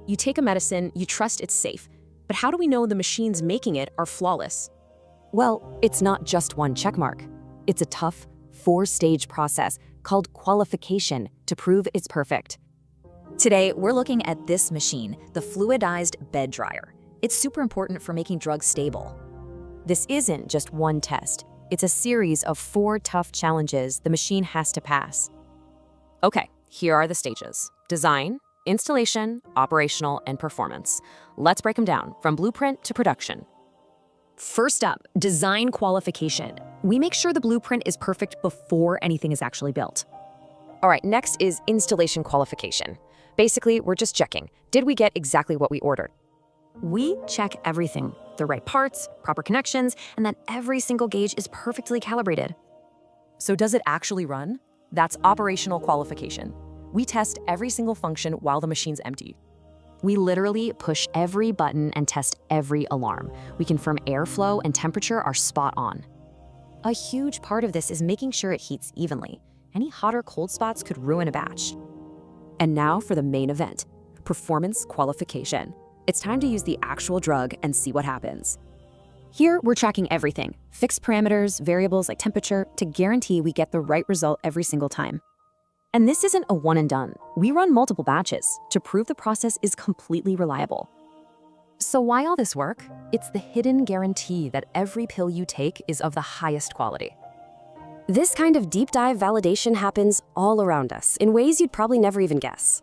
You take a medicine, you trust it's safe. But how do we know the machines making it are flawless? Well, it's not just one checkmark. It's a tough, four-stage process called qualification to prove it's perfect. Today, we're looking at this machine, the fluidized bed dryer. It's super important for making drugs stable. This isn't just one test. It's a series of 4 tough challenges the machine has to pass. Okay, here are the stages: design, installation, operational, and performance. Let's break them down from blueprint to production. First up, design qualification. We make sure the blueprint is perfect before anything is actually built. All right, next is installation qualification. Basically, we're just checking, did we get exactly what we ordered? We check everything, the right parts, proper connections, and that every single gauge is perfectly calibrated. So does it actually run? That's operational qualification. We test every single function while the machine's empty. We literally push every button and test every alarm. We confirm airflow and temperature are spot on. A huge part of this is making sure it heats evenly. Any hot or cold spots could ruin a batch. And now for the main event, performance qualification. It's time to use the actual drug and see what happens. Here, we're tracking everything, fixed parameters, variables like temperature, to guarantee we get the right result every single time. And this isn't a one and done. We run multiple batches to prove the process is completely reliable. So why all this work? It's the hidden guarantee that every pill you take is of the highest quality. This kind of deep dive validation happens all around us in ways you'd probably never even guess.